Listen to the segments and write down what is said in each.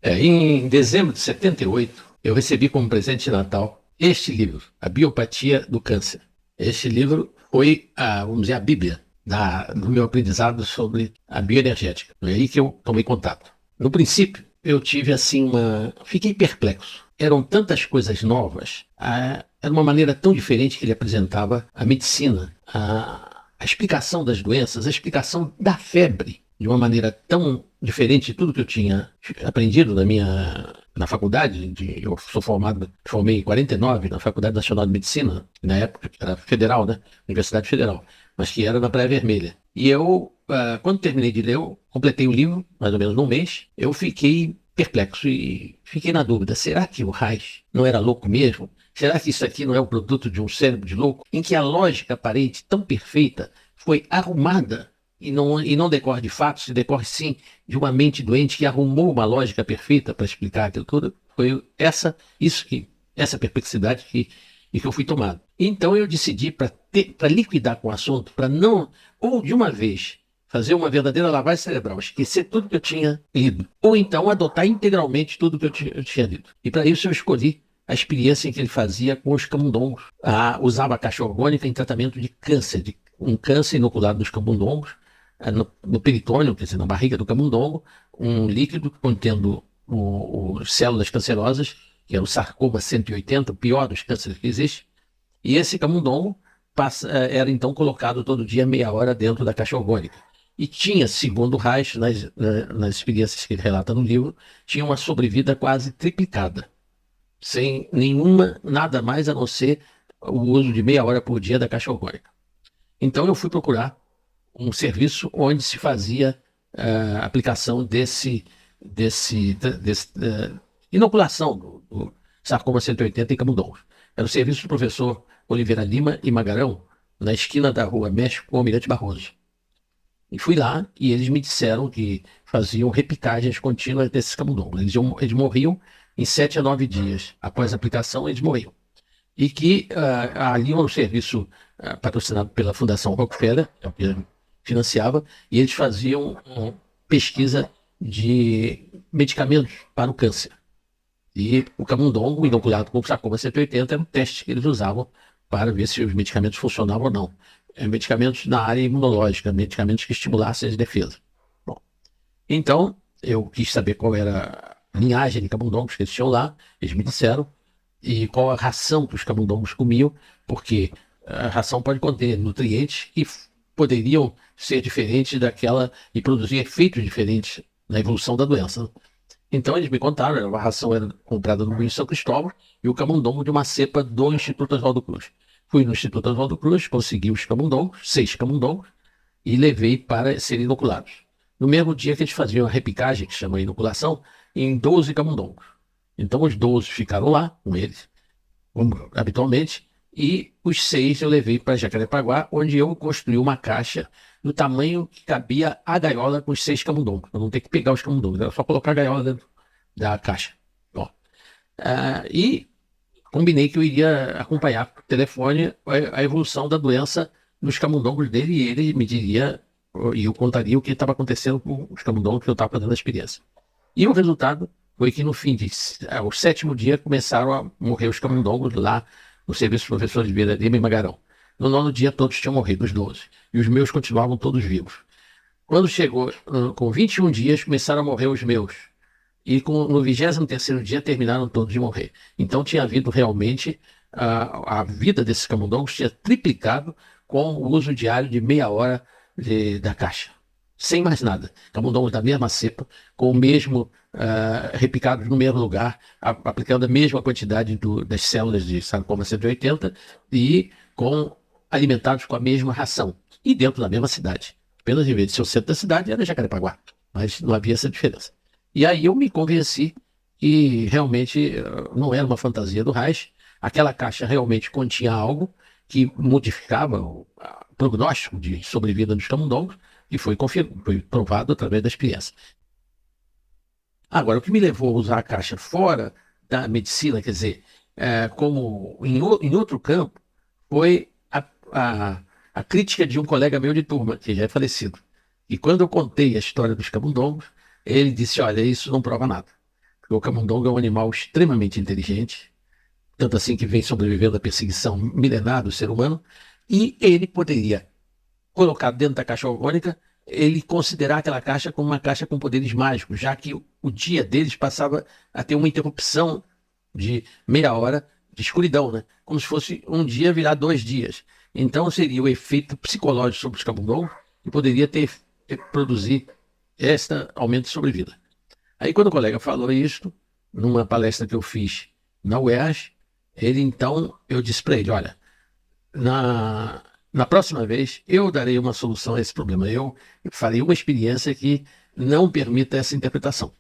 Em dezembro de 78, eu recebi como presente de Natal este livro, A Biopatia do Câncer. Este livro foi, vamos dizer, a bíblia do meu aprendizado sobre a bioenergética. Foi aí que eu tomei contato. No princípio, eu tive assim fiquei perplexo. Eram tantas coisas novas, era uma maneira tão diferente que ele apresentava a medicina, a explicação das doenças, a explicação da febre, de uma maneira tão diferente de tudo que eu tinha aprendido na faculdade. Eu sou formei em 49 na Faculdade Nacional de Medicina, na época era federal, né? Universidade Federal, mas que era na Praia Vermelha. E eu, quando terminei de ler, eu completei o livro, mais ou menos num mês, eu fiquei perplexo e fiquei na dúvida, será que o Reich não era louco mesmo? Será que isso aqui não é o produto de um cérebro de louco, em que a lógica aparente tão perfeita foi arrumada e não decorre de fatos, decorre sim de uma mente doente que arrumou uma lógica perfeita para explicar aquilo tudo? Foi essa perplexidade que eu fui tomado. Então eu decidi, para liquidar com o assunto, para não, ou de uma vez, fazer uma verdadeira lavagem cerebral, esquecer tudo que eu tinha lido, ou então adotar integralmente tudo que eu tinha lido. E para isso eu escolhi a experiência que ele fazia com os camundongos. Usava a caixa orgânica em tratamento de câncer, de um câncer inoculado dos camundongos, no peritônio, quer dizer, na barriga do camundongo, um líquido contendo as células cancerosas, que é o sarcoma 180, o pior dos cânceres que existe, e esse camundongo era então colocado todo dia meia hora dentro da caixa orgânica. E tinha, segundo o Reich, nas experiências que ele relata no livro, tinha uma sobrevida quase triplicada, sem nada mais a não ser o uso de meia hora por dia da caixa orgânica. Então eu fui procurar um serviço onde se fazia a aplicação inoculação do sarcoma 180 em camundongos. Era o serviço do professor Oliveira Lima e Magarão, na esquina da rua México com Almirante Barroso. E fui lá e eles me disseram que faziam repicagens contínuas desses camundongos. Eles morriam em 7 a 9 dias. Após a aplicação, eles morriam. E que ali um serviço patrocinado pela Fundação Rockefeller, que financiava, e eles faziam pesquisa de medicamentos para o câncer. E o camundongo inoculado com o sarcoma 180 era um teste que eles usavam para ver se os medicamentos funcionavam ou não. Medicamentos na área imunológica, medicamentos que estimulassem as defesas. Bom, então, eu quis saber qual era a linhagem de camundongos que eles tinham lá, eles me disseram, e qual a ração que os camundongos comiam, porque a ração pode conter nutrientes que poderiam ser diferentes daquela e produzir efeitos diferentes na evolução da doença. Então eles me contaram, a ração era comprada no Moinho São Cristóvão e o camundongo de uma cepa do Instituto Oswaldo Cruz. Fui no Instituto Oswaldo Cruz, consegui os camundongos, 6 camundongos, e levei para serem inoculados. No mesmo dia que eles faziam a repicagem, que chama inoculação, em 12 camundongos. Então os 12 ficaram lá com eles, como habitualmente, e os 6 eu levei para Jacarepaguá, onde eu construí uma caixa do tamanho que cabia a gaiola com os 6 camundongos. Eu não ter que pegar os camundongos, era só colocar a gaiola dentro da caixa. Bom, e combinei que eu iria acompanhar por telefone a evolução da doença nos camundongos dele, e ele me diria, e eu contaria o que estava acontecendo com os camundongos que eu estava fazendo a experiência. E o resultado foi que no fim ao 7º dia começaram a morrer os camundongos lá no serviço do professor Oliveira Lima e Magarão. No 9º dia todos tinham morrido, os 12. E os meus continuavam todos vivos. Quando chegou com 21 dias, começaram a morrer os meus. E no 23º dia terminaram todos de morrer. Então tinha havido realmente, a vida desses camundongos tinha triplicado com o uso diário de meia hora da caixa. Sem mais nada. Camundongos da mesma cepa, com o mesmo, repicados no mesmo lugar, aplicando a mesma quantidade das células de sarcoma 180 e alimentados com a mesma ração. E dentro da mesma cidade. Apenas em vez de ser o centro da cidade, era Jacarepaguá. Mas não havia essa diferença. E aí eu me convenci que realmente não era uma fantasia do Reich. Aquela caixa realmente continha algo que modificava o prognóstico de sobrevida dos camundongos, e foi provado através da experiência. Agora, o que me levou a usar a caixa fora da medicina, quer dizer, como em outro campo, foi a crítica de um colega meu de turma, que já é falecido. E quando eu contei a história dos camundongos, ele disse, olha, isso não prova nada. O camundongo é um animal extremamente inteligente, tanto assim que vem sobrevivendo à perseguição milenar do ser humano, e ele poderia colocar dentro da caixa orgânica, ele considerar aquela caixa como uma caixa com poderes mágicos, já que o dia deles passava a ter uma interrupção de meia hora de escuridão, né? Como se fosse um dia virar 2 dias. Então seria o efeito psicológico sobre os camundongos que poderia produzir este aumento de sobrevida. Aí quando o colega falou isso, numa palestra que eu fiz na UERJ, eu disse para ele, olha, na próxima vez eu darei uma solução a esse problema. Eu farei uma experiência que não permita essa interpretação.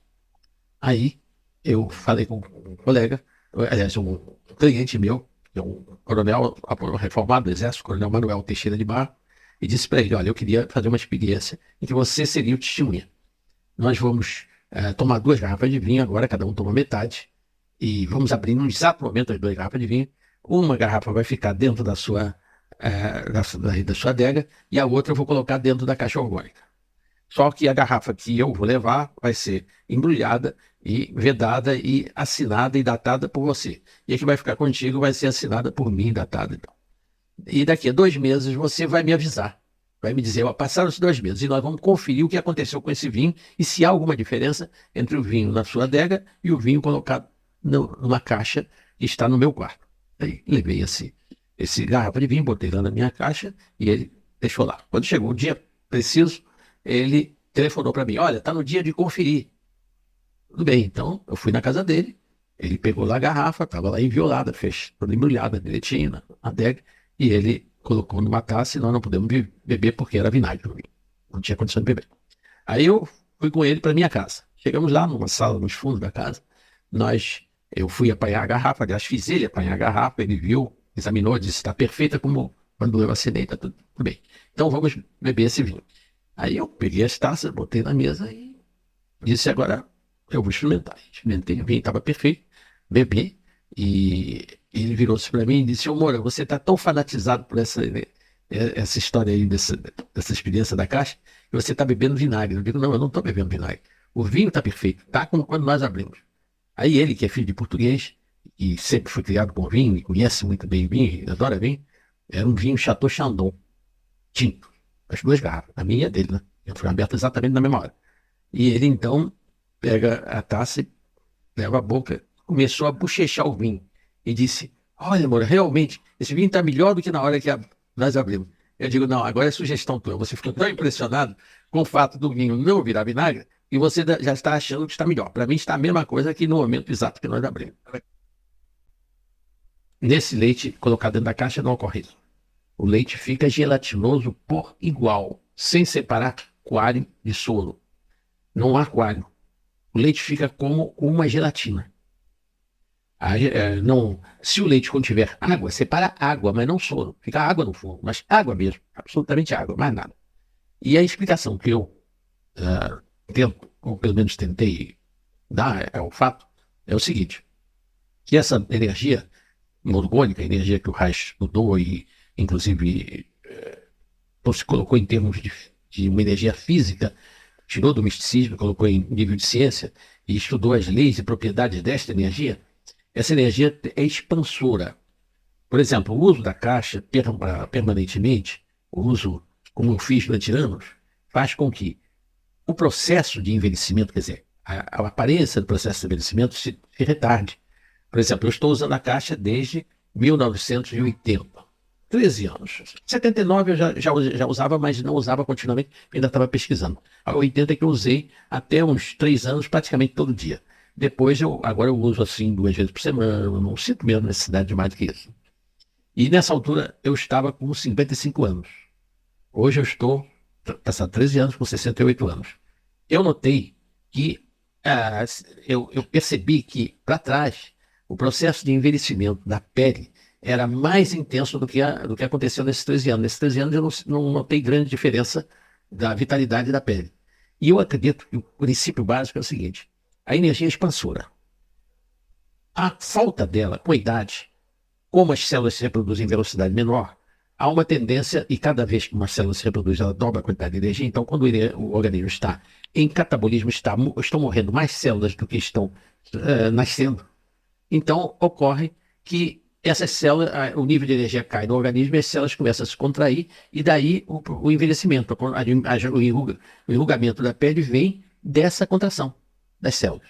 Aí eu falei com um colega, aliás, um cliente meu, que é um coronel reformado do Exército, coronel Manuel Teixeira de Barro, e disse para ele, olha, eu queria fazer uma experiência em que você seria o testemunha. Nós vamos tomar 2 garrafas de vinho, agora cada um toma metade, e vamos abrir num exato momento as 2 garrafas de vinho. Uma garrafa vai ficar dentro da sua adega e a outra eu vou colocar dentro da caixa orgânica. Só que a garrafa que eu vou levar vai ser embrulhada e vedada e assinada e datada por você. E a que vai ficar contigo vai ser assinada por mim, datada. E daqui a 2 meses você vai me avisar. Vai me dizer, passaram-se 2 meses e nós vamos conferir o que aconteceu com esse vinho e se há alguma diferença entre o vinho na sua adega e o vinho colocado numa caixa que está no meu quarto. Aí levei esse garrafa de vinho, botei lá na minha caixa e ele deixou lá. Quando chegou o dia preciso, ele telefonou para mim, olha, está no dia de conferir. Tudo bem, então eu fui na casa dele, ele pegou lá a garrafa, estava lá enviolada, fez toda embrulhada, direitinho, na adega, e ele colocou numa taça e nós não podemos beber porque era vinagre. Não tinha condição de beber. Aí eu fui com ele para minha casa. Chegamos lá numa sala nos fundos da casa. Eu fui apanhar a garrafa, aliás, fiz ele apanhar a garrafa, ele viu, examinou, disse, está perfeita como quando eu assinei, está tudo bem. Então vamos beber esse vinho. Aí eu peguei as taças, botei na mesa e disse, agora eu vou experimentar. Experimentei, o vinho estava perfeito, bebi, e ele virou-se para mim e disse, ô Moura, você está tão fanatizado por essa história aí, dessa experiência da caixa, que você está bebendo vinagre. Eu digo, não, eu não estou bebendo vinagre. O vinho está perfeito, está como quando nós abrimos. Aí ele, que é filho de português, e sempre foi criado com vinho, e conhece muito bem vinho, adora vinho, era um vinho Chateau Chandon, tinto, as 2 garrafas, a minha e a dele, né? Eu fui aberto exatamente na mesma hora. E ele, então, pega a taça e leva a boca, começou a bochechar o vinho, e disse, olha, amor, realmente, esse vinho está melhor do que na hora que nós abrimos. Eu digo, não, agora é sugestão tua, você ficou tão impressionado com o fato do vinho não virar vinagre, e você já está achando que está melhor. Para mim está a mesma coisa que no momento exato que nós abrimos. Nesse leite colocado dentro da caixa não ocorre isso. O leite fica gelatinoso por igual, sem separar coalho de soro. Não há coalho. O leite fica como uma gelatina. Se o leite contiver água, separa água, mas não soro. Fica água no fundo, mas água mesmo, absolutamente água, mais nada. E a explicação que eu tento, ou pelo menos tentei dar ao fato, é o seguinte, que essa energia orgânica, a energia que o Reich mudou e, inclusive, se colocou em termos de uma energia física, tirou do misticismo, colocou em nível de ciência e estudou as leis e propriedades desta energia, essa energia é expansora. Por exemplo, o uso da caixa permanentemente, o uso, como eu fiz durante anos, faz com que o processo de envelhecimento, quer dizer, a aparência do processo de envelhecimento se retarde. Por exemplo, eu estou usando a caixa desde 1980, 13 anos. 79 eu já usava, mas não usava continuamente, ainda estava pesquisando. A 80 é que eu usei até uns 3 anos, praticamente todo dia. Depois, agora eu uso assim 2 vezes por semana, eu não sinto mesmo necessidade de mais do que isso. E nessa altura eu estava com 55 anos. Hoje eu estou, passado 13 anos, com 68 anos. Eu notei que, eu percebi que, para trás, o processo de envelhecimento da pele era mais intenso do que aconteceu nesses 13 anos. Nesses 13 anos eu não notei grande diferença da vitalidade da pele. E eu acredito que o princípio básico é o seguinte, a energia é expansora. A falta dela, com a idade, como as células se reproduzem em velocidade menor, há uma tendência, e cada vez que uma célula se reproduz, ela dobra a quantidade de energia. Então, quando o organismo está em catabolismo, estão morrendo mais células do que estão nascendo. Então, ocorre que essas células, o nível de energia cai no organismo e as células começam a se contrair, e daí o envelhecimento, o enrugamento da pele vem dessa contração das células.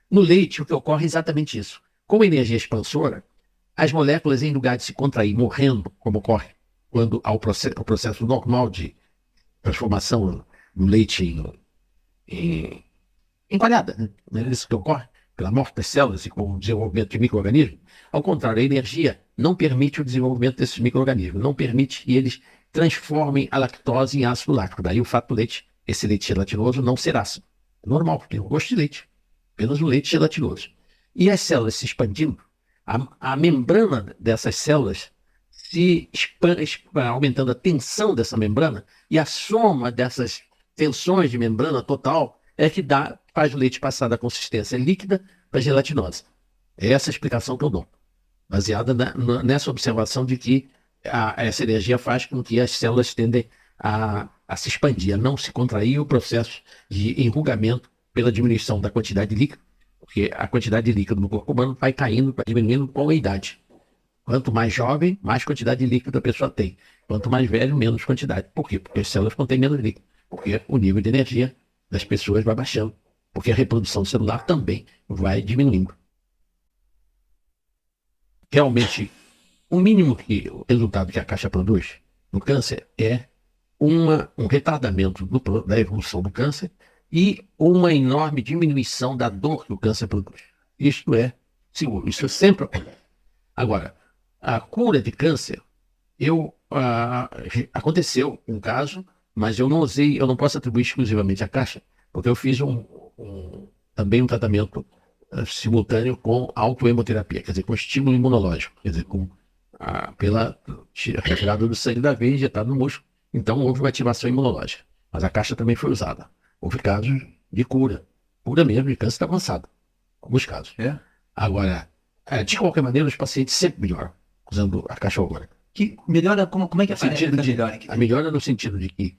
No leite, o que ocorre é exatamente isso. Com a energia expansora, as moléculas, em lugar de se contrair morrendo, como ocorre quando há o processo normal de transformação do leite em coalhada, né? Não é isso que ocorre pela morte das células e com o desenvolvimento de micro-organismos. Ao contrário, a energia não permite o desenvolvimento desses micro-organismos, não permite que eles transformem a lactose em ácido láctico. Daí o fato do leite, esse leite gelatinoso, não ser ácido. É normal, porque tem um gosto de leite, apenas um leite gelatinoso. E as células se expandindo, a membrana dessas células se expande, aumentando a tensão dessa membrana, e a soma dessas tensões de membrana total é que faz o leite passar da consistência líquida para gelatinosa. É essa a explicação que eu dou, baseada nessa observação de que essa energia faz com que as células tendem a se expandir, a não se contrair, o processo de enrugamento pela diminuição da quantidade de líquido, porque a quantidade de líquido no corpo humano vai caindo, vai diminuindo com a idade. Quanto mais jovem, mais quantidade de líquido a pessoa tem. Quanto mais velho, menos quantidade. Por quê? Porque as células contêm menos líquido. Porque o nível de energia das pessoas vai baixando. Porque a reprodução celular também vai diminuindo. Realmente, o mínimo o resultado que a caixa produz no câncer é um retardamento da evolução do câncer e uma enorme diminuição da dor que o câncer produz. Isto é seguro, isso sempre acontece. Agora, a cura de câncer, aconteceu um caso, mas eu não posso atribuir exclusivamente à caixa, porque eu fiz também um tratamento simultâneo com autohemoterapia, quer dizer, com estímulo imunológico, quer dizer, pela retirada do sangue da veia injetado no músculo. Então houve uma ativação imunológica, mas a caixa também foi usada. Houve casos de cura mesmo, de câncer avançado, alguns casos. Agora, de qualquer maneira, os pacientes sempre melhoram usando a caixa orgânica. Que melhora, como é que a melhora no sentido de que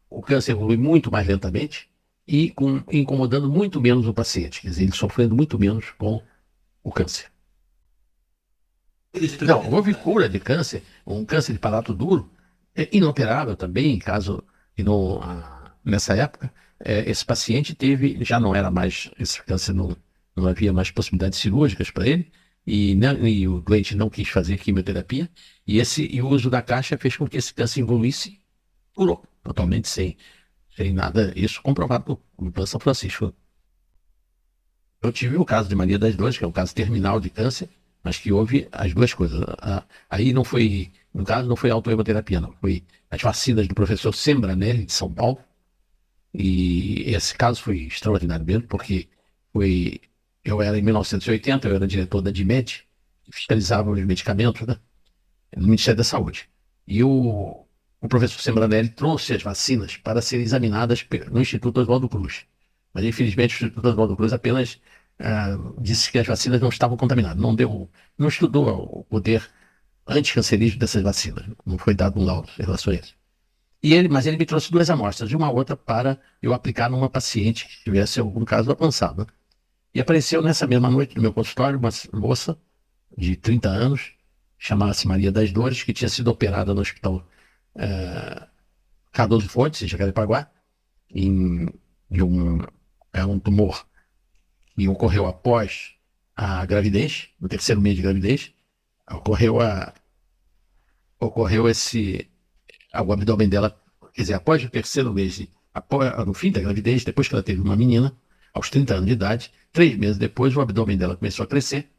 o câncer evolui muito mais lentamente e incomodando muito menos o paciente, quer dizer, ele sofrendo muito menos com o câncer. Não, houve cura de câncer, um câncer de palato duro, inoperável também, caso que nessa época, esse paciente já não era mais, esse câncer não havia mais possibilidades cirúrgicas para ele, e o doente não quis fazer quimioterapia, e o uso da caixa fez com que esse câncer evoluísse, curou totalmente sem nada, isso comprovado no São Francisco. Eu tive o caso de Maria das Dores, que é um caso terminal de câncer, mas que houve as duas coisas. Aí no caso não foi autohemoterapia, não, foi as vacinas do professor Sembranelli, de São Paulo, e esse caso foi extraordinário mesmo, porque eu era em 1980, eu era diretor da DIMED, que fiscalizava os medicamentos, né, no Ministério da Saúde. E o professor Sembranelli trouxe as vacinas para serem examinadas no Instituto Oswaldo Cruz. Mas, infelizmente, o Instituto Oswaldo Cruz apenas disse que as vacinas não estavam contaminadas. Não estudou o poder anticancerígeno dessas vacinas. Não foi dado um laudo em relação a isso. Mas ele me trouxe 2 amostras, e uma outra para eu aplicar numa paciente que tivesse algum caso avançado. E apareceu nessa mesma noite no meu consultório uma moça de 30 anos, chamava-se Maria das Dores, que tinha sido operada no Hospital Cardoso Fontes, em Jacarepaguá, de um tumor que ocorreu após a gravidez, no 3º mês de gravidez. Ocorreu o abdômen dela, quer dizer, após o 3º mês, no fim da gravidez, depois que ela teve uma menina, aos 30 anos de idade, 3 meses depois, o abdômen dela começou a crescer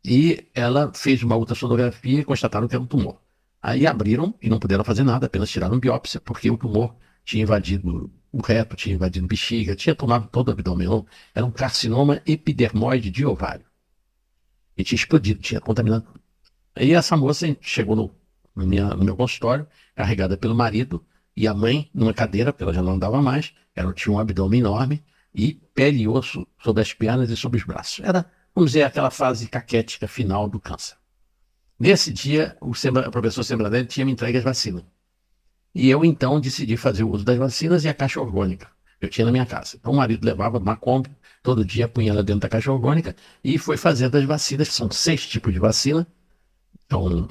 e ela fez uma ultrassonografia e constataram que era um tumor. Aí abriram e não puderam fazer nada, apenas tiraram biópsia, porque o tumor tinha invadido o reto, tinha invadido bexiga, tinha tomado todo o abdômen. Era um carcinoma epidermoide de ovário. E tinha explodido, tinha contaminado. Aí essa moça chegou no meu consultório, carregada pelo marido e a mãe numa cadeira, porque ela já não andava mais, ela tinha um abdômen enorme e pele e osso sobre as pernas e sobre os braços. Era, vamos dizer, aquela fase caquética final do câncer. Nesse dia, o professor Sembranelli tinha me entregue as vacinas. E eu, então, decidi fazer o uso das vacinas e a caixa orgânica. Eu tinha na minha casa. Então, o marido levava uma Kombi, todo dia punha ela dentro da caixa orgânica e foi fazendo as vacinas, que são 6 tipos de vacina. Então,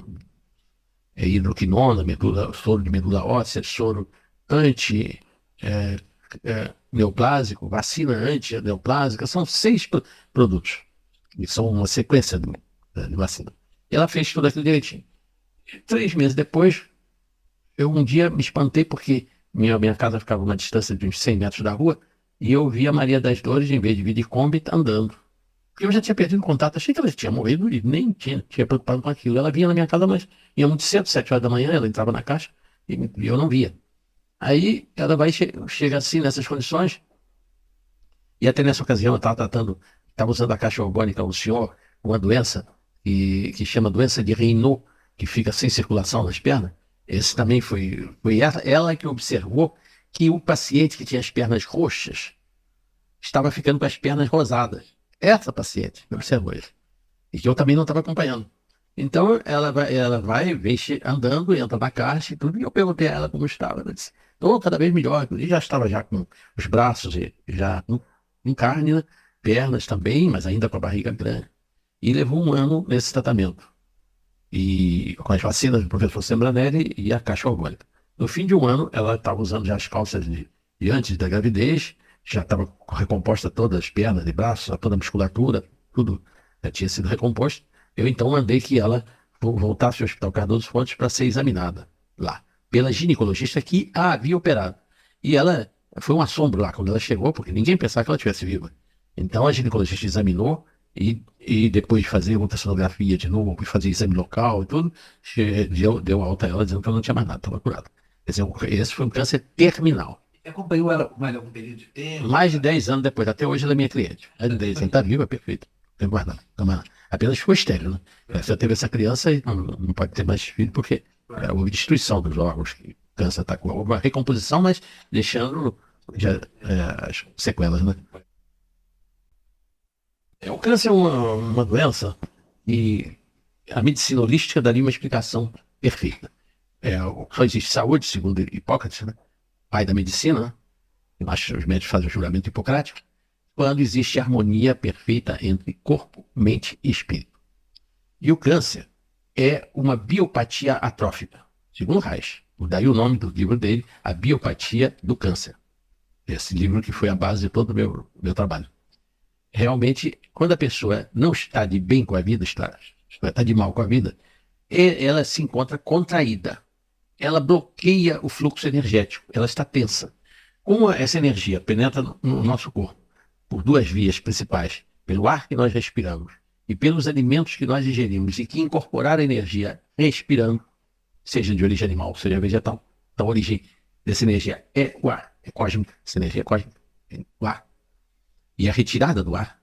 hidroquinona, soro de medula óssea, soro anti-neoplásico, vacina anti-neoplásica, são 6 produtos, e são uma sequência de vacina. E ela fez tudo aquilo direitinho. 3 meses depois, eu um dia me espantei porque minha casa ficava a uma distância de uns 100 metros da rua e eu vi a Maria das Dores, em vez de vir de Kombi, andando. Porque eu já tinha perdido contato, achei que ela tinha morrido e nem tinha preocupado com aquilo. Ela vinha na minha casa, mas ia muito cedo, 7 horas da manhã, ela entrava na caixa e eu não via. Aí ela chega assim, nessas condições, e até nessa ocasião eu estava usando a caixa orgânica, um senhor, uma doença que chama doença de Raynaud, que fica sem circulação nas pernas. Esse também foi ela que observou que o paciente que tinha as pernas roxas estava ficando com as pernas rosadas. Essa paciente observou isso. E que eu também não estava acompanhando. Então, ela vem andando, entra na caixa e tudo. E eu perguntei a ela como estava. Ela disse, estou cada vez melhor. E já estava já com os braços já em carne, né? Pernas também, mas ainda com a barriga grande. E levou 1 ano nesse tratamento. E com as vacinas do professor Sembranelli e a caixa orgânica. No fim de 1 ano, ela estava usando já as calças de antes da gravidez, já estava recomposta todas as pernas e braços, toda a musculatura, tudo já tinha sido recomposto. Eu então mandei que ela voltasse ao Hospital Cardoso Fontes para ser examinada lá, pela ginecologista que a havia operado. E ela, foi um assombro lá quando ela chegou, porque ninguém pensava que ela estivesse viva. Então a ginecologista examinou e depois de fazer ultrassonografia de novo, e fazer exame local e tudo, deu alta a ela dizendo que ela não tinha mais nada, estava curada. Quer dizer, esse foi um câncer terminal. Acompanhou ela mais algum período de tempo? Mais de 10 anos depois, até hoje ela é minha cliente. Mais de 10 anos, está viva, perfeito. Não tem mais nada. Apenas ficou estéril, né? Você teve essa criança e não pode ter mais filho, porque houve destruição dos órgãos, que o câncer está com uma recomposição, mas deixando as sequelas, né? O câncer é uma doença e a medicina holística daria uma explicação perfeita. Só existe saúde, segundo Hipócrates, né? Pai da medicina, né? Os médicos fazem o juramento hipocrático, quando existe harmonia perfeita entre corpo, mente e espírito. E o câncer é uma biopatia atrófica, segundo Reich. Daí o nome do livro dele, A Biopatia do Câncer. Esse livro que foi a base de todo o meu trabalho. Realmente, quando a pessoa não está de bem com a vida, está de mal com a vida, ela se encontra contraída. Ela bloqueia o fluxo energético, ela está tensa. Como essa energia penetra no nosso corpo por 2 vias principais, pelo ar que nós respiramos e pelos alimentos que nós ingerimos e que incorporar a energia respirando, seja de origem animal, seja vegetal, então a origem dessa energia é o ar, é cósmica, essa energia é cósmica, é o ar. E a retirada do ar,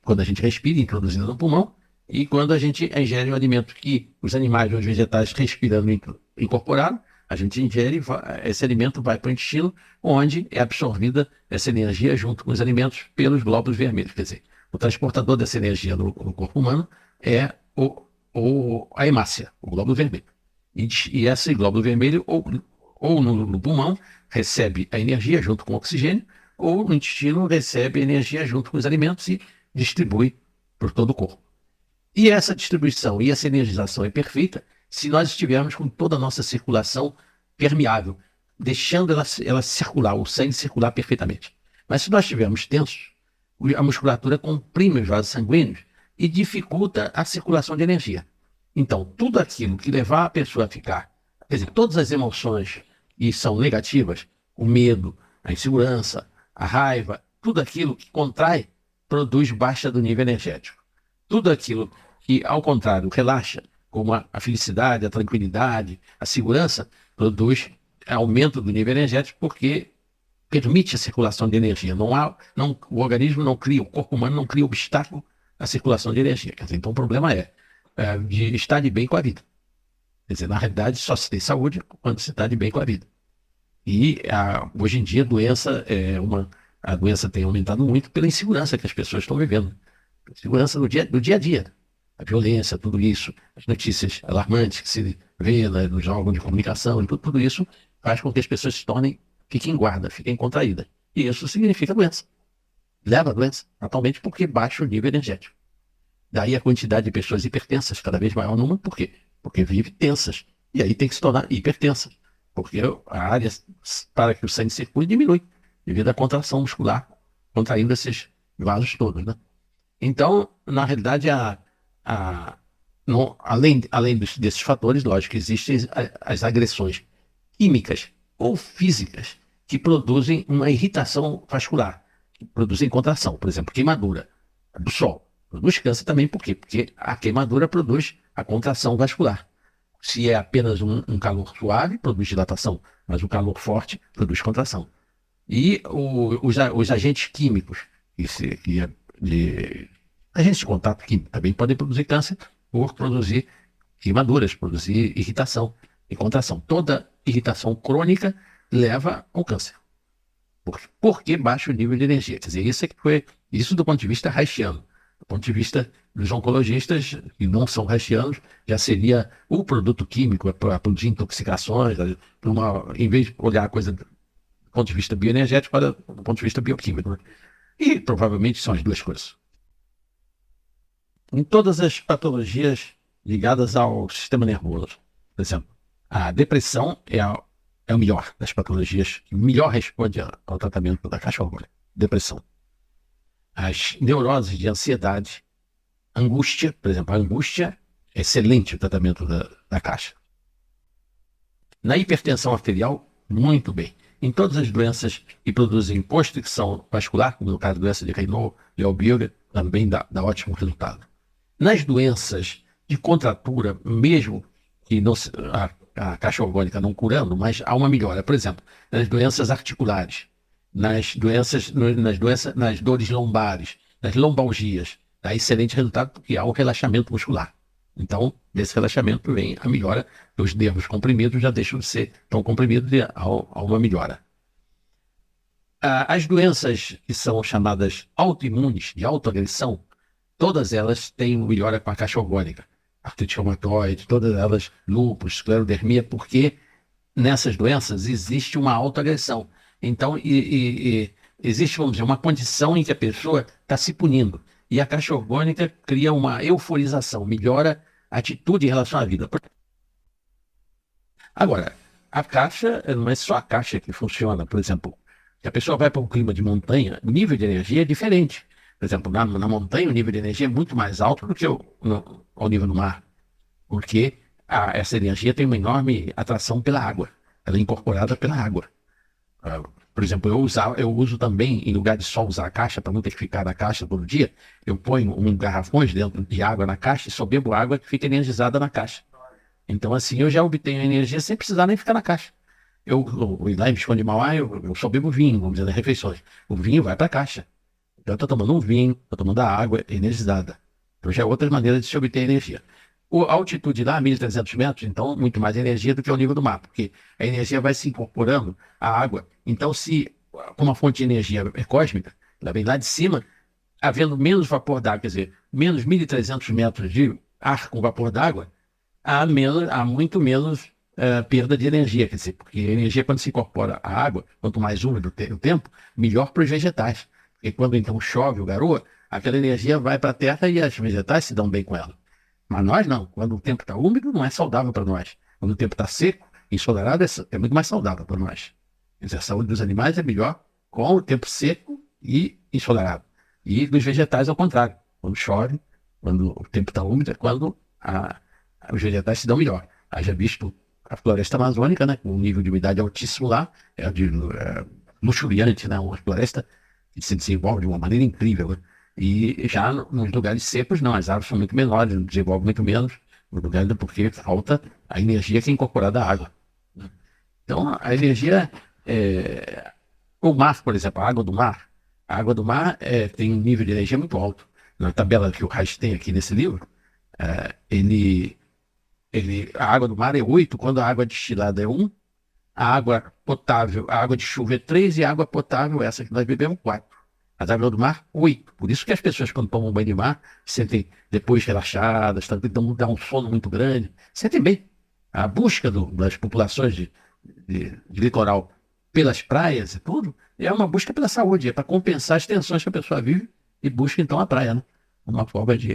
quando a gente respira, introduzindo no pulmão, e quando a gente ingere um alimento que os animais ou os vegetais respirando incorporaram, a gente ingere, esse alimento vai para o intestino, onde é absorvida essa energia junto com os alimentos pelos glóbulos vermelhos. Quer dizer, o transportador dessa energia no corpo humano é a hemácia, o glóbulo vermelho. E esse glóbulo vermelho, ou no pulmão, recebe a energia junto com o oxigênio, ou no intestino recebe a energia junto com os alimentos e distribui por todo o corpo. E essa distribuição e essa energização é perfeita se nós estivermos com toda a nossa circulação permeável, deixando ela circular, o sangue circular perfeitamente. Mas se nós estivermos tensos, a musculatura comprime os vasos sanguíneos e dificulta a circulação de energia. Então, tudo aquilo que levar a pessoa a ficar, quer dizer, todas as emoções que são negativas, o medo, a insegurança, a raiva, tudo aquilo que contrai, produz baixa do nível energético. Tudo aquilo que, ao contrário, relaxa, como a felicidade, a tranquilidade, a segurança, produz aumento do nível energético porque permite a circulação de energia. O organismo não cria, o corpo humano não cria obstáculo à circulação de energia. Quer dizer, então o problema é de estar de bem com a vida. Quer dizer, na realidade, só se tem saúde quando se está de bem com a vida. E hoje em dia a doença tem aumentado muito pela insegurança que as pessoas estão vivendo. Segurança do dia a dia. a violência, tudo isso, as notícias alarmantes que se vê, né, nos órgãos de comunicação, e tudo isso faz com que as pessoas fiquem em guarda, fiquem contraídas. E isso significa doença. Leva a doença, atualmente porque baixa o nível energético. Daí a quantidade de pessoas hipertensas cada vez maior no mundo, por quê? Porque vivem tensas. E aí tem que se tornar hipertensa, porque a área para que o sangue circule diminui, devido à contração muscular, contraindo esses vasos todos, né? Então, na realidade, além desses fatores, lógico, existem as agressões químicas ou físicas que produzem uma irritação vascular, que produzem contração, por exemplo, queimadura do sol. Produz câncer também, por quê? Porque a queimadura produz a contração vascular. Se é apenas um calor suave, produz dilatação, mas o calor forte produz contração. E os agentes químicos, agentes de contato químico também podem produzir câncer por produzir queimaduras, produzir irritação e contração. Toda irritação crônica leva ao câncer. Porque baixa o nível de energia. Quer dizer, isso do ponto de vista haitiano. Do ponto de vista dos oncologistas, que não são haitianos, já seria o produto químico para produzir intoxicações, em vez de olhar a coisa do ponto de vista bioenergético, olha do ponto de vista bioquímico. Né? E provavelmente são as duas coisas. Em todas as patologias ligadas ao sistema nervoso, por exemplo, a depressão é o melhor das patologias, que melhor responde ao tratamento da caixa hormônica. Depressão. As neuroses de ansiedade, angústia, por exemplo, a angústia é excelente o tratamento da caixa. Na hipertensão arterial, muito bem. Em todas as doenças que produzem constricção vascular, como no caso da doença de Raynaud-Leber, também dá ótimo resultado. Nas doenças de contratura, mesmo que a caixa orgânica não curando, mas há uma melhora. Por exemplo, nas doenças articulares, nas dores lombares, nas lombalgias, dá excelente resultado porque há um relaxamento muscular. Então, desse relaxamento vem a melhora dos nervos comprimidos, já deixam de ser tão comprimidos e há uma melhora. As doenças que são chamadas autoimunes, de autoagressão, todas elas têm melhora com a caixa orgânica. Artrite reumatoide, todas elas, lúpus, esclerodermia, porque nessas doenças existe uma autoagressão. Então, existe, vamos dizer, uma condição em que a pessoa está se punindo. E a caixa orgânica cria uma euforização, melhora a atitude em relação à vida. Agora, a caixa não é só a caixa que funciona. Por exemplo, se a pessoa vai para um clima de montanha, o nível de energia é diferente. Por exemplo, na montanha o nível de energia é muito mais alto do que ao nível do mar. Porque essa energia tem uma enorme atração pela água. Ela é incorporada pela água. Por exemplo, eu uso também, em lugar de só usar a caixa, para não ter que ficar na caixa todo dia, eu ponho garrafões dentro de água na caixa e só bebo água que fica energizada na caixa. Então, assim, eu já obtenho energia sem precisar nem ficar na caixa. Lá em Visconde de Mauá, eu só bebo vinho, vamos dizer, nas refeições. O vinho vai para a caixa. Então, eu estou tomando um vinho, estou tomando a água energizada. Então, já é outra maneira de se obter energia. A altitude lá, 1.300 metros, então, muito mais energia do que o nível do mar, porque a energia vai se incorporando à água. Então, como a fonte de energia é cósmica, ela vem lá de cima, havendo menos vapor d'água, quer dizer, menos 1.300 metros de ar com vapor d'água, há muito menos perda de energia, quer dizer, porque a energia, quando se incorpora à água, quanto mais úmido o tempo, melhor para os vegetais. Porque quando então chove ou garoa, aquela energia vai para a terra e os vegetais se dão bem com ela. Mas nós não. Quando o tempo está úmido, não é saudável para nós. Quando o tempo está seco, ensolarado, é muito mais saudável para nós. Quer dizer, a saúde dos animais é melhor com o tempo seco e ensolarado. E dos vegetais, ao contrário. Quando chove, quando o tempo está úmido, é quando os vegetais se dão melhor. Haja visto a floresta amazônica, né, com um nível de umidade altíssimo lá, é luxuriante, né, uma floresta que se desenvolve de uma maneira incrível, né? E já nos lugares secos, não, as árvores são muito menores, desenvolvem muito menos, no lugar porque falta a energia que é incorporada à água. Né? Então, a energia, o mar, por exemplo, a água do mar tem um nível de energia muito alto. Na tabela que o Reich tem aqui nesse livro, a água do mar é 8, quando a água destilada é 1, a água potável, a água de chuva é 3 e a água potável, essa que nós bebemos, 4. As águas do mar, 8. Por isso que as pessoas, quando tomam banho de mar, se sentem depois relaxadas, dá um sono muito grande, sentem bem. A busca das populações de litoral pelas praias e tudo, é uma busca pela saúde, é para compensar as tensões que a pessoa vive e busca então a praia, né? Uma forma de